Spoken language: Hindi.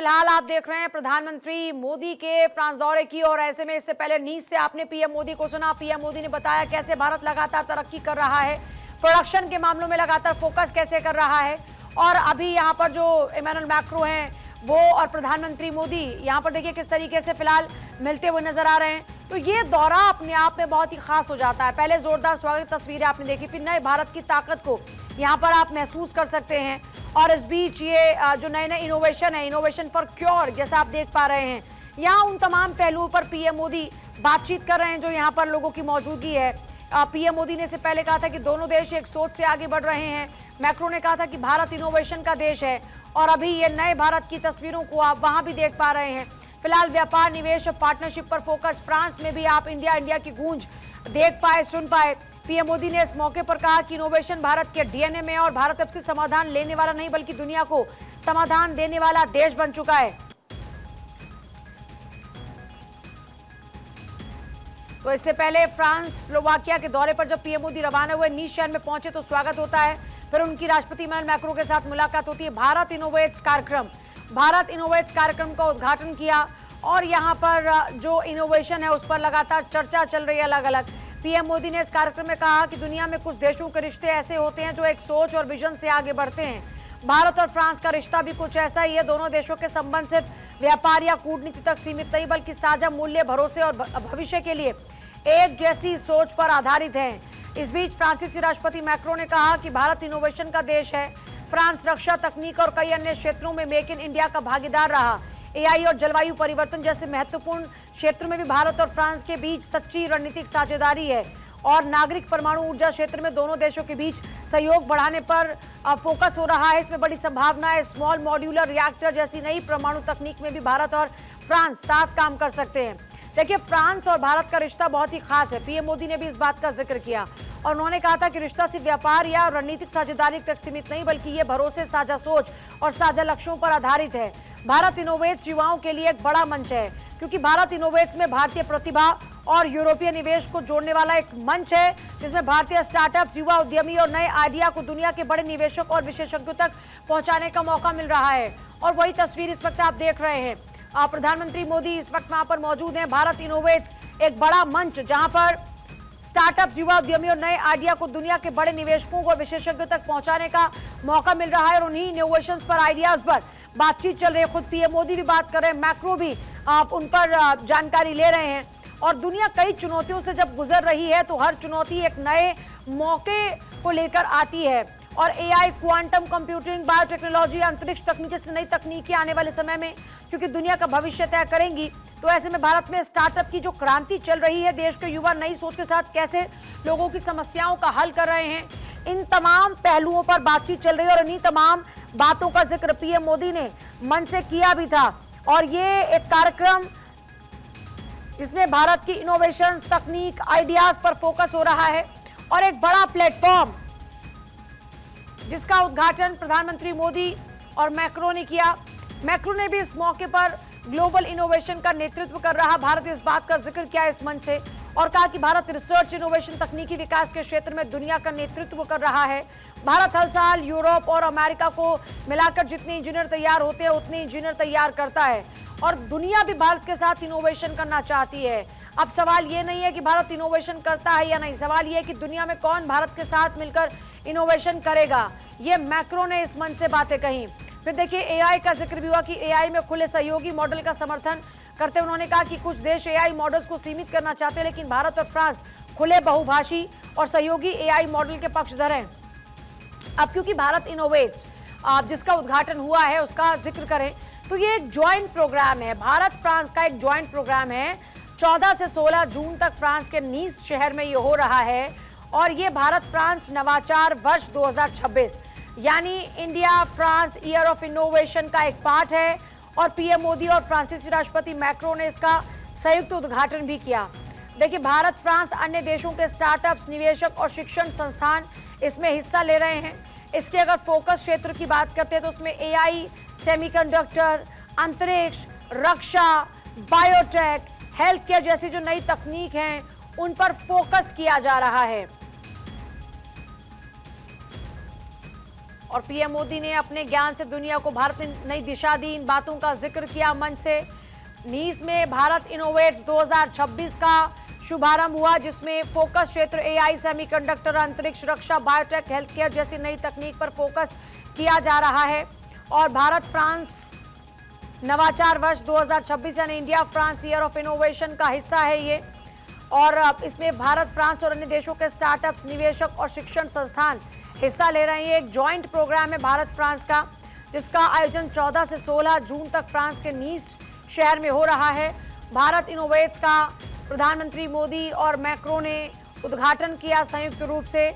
फिलहाल आप देख रहे हैं प्रधानमंत्री मोदी के फ्रांस दौरे की, और ऐसे में इससे पहले नीस से आपने पीएम मोदी को सुना। पीएम मोदी ने बताया कैसे भारत लगातार तरक्की कर रहा है, प्रोडक्शन के मामलों में लगातार फोकस कैसे कर रहा है। और अभी यहाँ पर जो इमैनुअल मैक्रो हैं वो और प्रधानमंत्री मोदी यहाँ पर देखिए किस तरीके से फिलहाल मिलते हुए नजर आ रहे हैं। तो ये दौरा अपने आप में बहुत ही खास हो जाता है। पहले जोरदार स्वागत तस्वीरें आपने देखी, फिर नए भारत की ताकत को यहाँ पर आप महसूस कर सकते हैं। और इस बीच ये जो नए नए इनोवेशन है, इनोवेशन फॉर क्योर, जैसा आप देख पा रहे हैं, यहाँ उन तमाम पहलुओं पर पीएम मोदी बातचीत कर रहे हैं जो यहाँ पर लोगों की मौजूदगी है। पीएम मोदी ने इससे पहले कहा था कि दोनों देश एक सोच से आगे बढ़ रहे हैं। मैक्रो ने कहा था कि भारत इनोवेशन का देश है, और अभी ये नए भारत की तस्वीरों को आप वहां भी देख पा रहे हैं। फिलहाल व्यापार, निवेश और पार्टनरशिप पर फोकस। फ्रांस में भी आप इंडिया इंडिया की गूंज देख पाए, सुन पाए। पीएम मोदी ने इस मौके पर कहा कि इनोवेशन भारत के डीएनए में, और भारत अब से समाधान लेने वाला नहीं बल्कि दुनिया को समाधान देने वाला देश बन चुका है। तो इससे पहले फ्रांस स्लोवाकिया के दौरे पर जब पीएम मोदी रवाना हुए, नीस शहर में पहुंचे तो स्वागत होता है, फिर उनकी राष्ट्रपति इमैनुअल मैक्रो के साथ मुलाकात होती है। भारत इनोवेट्स कार्यक्रम का उद्घाटन किया, और यहाँ पर जो इनोवेशन है उस पर लगातार चर्चा चल रही है अलग अलग। पीएम मोदी ने इस कार्यक्रम में कहा कि दुनिया में कुछ देशों के रिश्ते ऐसे होते हैं जो एक सोच और विजन से आगे बढ़ते हैं। भारत और फ्रांस का रिश्ता भी कुछ ऐसा ही है। दोनों देशों के संबंध सिर्फ व्यापार या कूटनीति तक सीमित नहीं, बल्कि साझा मूल्य, भरोसे और भविष्य के लिए एक जैसी सोच पर आधारित है। इस बीच फ्रांसीसी राष्ट्रपति मैक्रो ने कहा कि भारत इनोवेशन का देश है। फ्रांस रक्षा, तकनीक और कई अन्य क्षेत्रों में मेक इन इंडिया का भागीदार रहा। एआई और जलवायु परिवर्तन जैसे महत्वपूर्ण क्षेत्र में भी भारत और फ्रांस के बीच सच्ची रणनीतिक साझेदारी है। और नागरिक परमाणु ऊर्जा क्षेत्र में दोनों देशों के बीच सहयोग बढ़ाने पर फोकस हो रहा है। इसमें बड़ी संभावना है। स्मॉल मॉड्यूलर रिएक्टर जैसी नई परमाणु तकनीक में भी भारत और फ्रांस साथ काम कर सकते हैं। देखिए, फ्रांस और भारत का रिश्ता बहुत ही खास है। पीएम मोदी ने भी इस बात का जिक्र किया, और उन्होंने कहा था कि रिश्ता सिर्फ व्यापार या रणनीतिक साझेदारी तक सीमित नहीं, बल्कि ये भरोसे, साझा सोच और साझा लक्ष्यों पर आधारित है। भारत इनोवेट्स युवाओं के लिए एक बड़ा मंच है, क्योंकि भारत इनोवेट्स में भारतीय प्रतिभा और यूरोपीय निवेश को जोड़ने वाला एक मंच है, जिसमें भारतीय स्टार्टअप्स, युवा उद्यमी और नए आइडिया को दुनिया के बड़े निवेशक और विशेषज्ञों तक पहुंचाने का मौका मिल रहा है। और वही तस्वीर इस वक्त आप देख रहे हैं। प्रधानमंत्री मोदी इस वक्त वहां पर मौजूद हैं। भारत इनोवेट्स एक बड़ा मंच, जहां पर स्टार्टअप्स, युवा उद्यमी और नए आइडिया को दुनिया के बड़े निवेशकों और विशेषज्ञों तक पहुंचाने का मौका मिल रहा है, और उन्हीं इनोवेशंस पर, आइडियाज पर बातचीत चल रही है। खुद पीएम मोदी भी बात कर रहे हैं, मैक्रो भी आप उन पर जानकारी ले रहे हैं। और दुनिया कई चुनौतियों से जब गुजर रही है, तो हर चुनौती एक नए मौके को लेकर आती है। और एआई, क्वांटम कंप्यूटिंग, बायोटेक्नोलॉजी, अंतरिक्ष तकनीक जैसी नई तकनीकें आने वाले समय में क्योंकि दुनिया का भविष्य तय करेंगी, तो ऐसे में भारत में स्टार्टअप की जो क्रांति चल रही है, देश के युवा नई सोच के साथ कैसे लोगों की समस्याओं का हल कर रहे हैं, इन तमाम पहलुओं पर बातचीत चल रही है। और इन्हीं तमाम बातों का जिक्र पीएम मोदी ने मन से किया भी था। और ये एक कार्यक्रम जिसमें भारत की इनोवेशन, तकनीक, आइडियाज पर फोकस हो रहा है, और एक बड़ा प्लेटफॉर्म जिसका उद्घाटन प्रधानमंत्री मोदी और मैक्रो ने किया। मैक्रो ने भी इस मौके पर ग्लोबल इनोवेशन का नेतृत्व कर रहा भारत, इस बात का जिक्र किया इस मंच से, और कहा कि भारत रिसर्च, इनोवेशन, तकनीकी विकास के क्षेत्र में दुनिया का नेतृत्व कर रहा है। भारत हर साल यूरोप और अमेरिका को मिलाकर जितने इंजीनियर तैयार होते हैं, उतने इंजीनियर तैयार करता है, और दुनिया भी भारत के साथ इनोवेशन करना चाहती है। अब सवाल ये नहीं है कि भारत इनोवेशन करता है या नहीं, सवाल ये है कि दुनिया में कौन भारत के साथ मिलकर इनोवेशन करेगा। ये मैक्रो ने इस मंच से बातें कही। फिर देखिए, एआई का जिक्र भी हुआ कि एआई में खुले सहयोगी मॉडल का समर्थन करते हुए उन्होंने कहा कि कुछ देश एआई मॉडल्स को सीमित करना चाहते हैं, लेकिन भारत और फ्रांस खुले, बहुभाषी और सहयोगी एआई मॉडल के पक्षधर हैं। अब क्योंकि भारत इनोवेट्स जिसका उद्घाटन हुआ है उसका जिक्र करें, तो ये एक ज्वाइंट प्रोग्राम है, भारत फ्रांस का एक ज्वाइंट प्रोग्राम है। 14 से 16 जून तक फ्रांस के नीस शहर में ये हो रहा है, और ये भारत फ्रांस नवाचार वर्ष 2026 यानी India France year of innovation का एक पार्ट है। और पीएम मोदी और फ्रांसीसी राष्ट्रपति मैक्रो ने इसका संयुक्त उद्घाटन भी किया। देखिए, भारत, फ्रांस, अन्य देशों के स्टार्टअप्स, निवेशक और शिक्षण संस्थान इसमें हिस्सा ले रहे हैं। इसके अगर फोकस क्षेत्र की बात करते हैं तो उसमें एआई, सेमीकंडक्टर, अंतरिक्ष, रक्षा, बायोटेक, हेल्थ केयर जैसी जो नई तकनीक हैं उन पर फोकस किया जा रहा है। और पीएम मोदी ने अपने ज्ञान से दुनिया को भारत ने नई दिशा दी। इन बातों का जिक्र किया मंच से। नीस में भारत इनोवेट्स 2026 का शुभारंभ हुआ, जिसमें फोकस क्षेत्र एआई, सेमीकंडक्टर, अंतरिक्ष, रक्षा, बायोटेक, हेल्थ केयर जैसी नई तकनीक पर फोकस किया जा रहा है। और भारत फ्रांस नवाचार वर्ष 2026 यानी India France year of innovation का हिस्सा है ये। और इसमें भारत, फ्रांस और अन्य देशों के स्टार्टअप्स, निवेशक और शिक्षण संस्थान हिस्सा ले रहे हैं। एक जॉइंट प्रोग्राम है भारत फ्रांस का, जिसका आयोजन 14 से 16 जून तक फ्रांस के नीस शहर में हो रहा है। भारत इनोवेट्स का प्रधानमंत्री मोदी और मैक्रो ने उद्घाटन किया संयुक्त रूप से।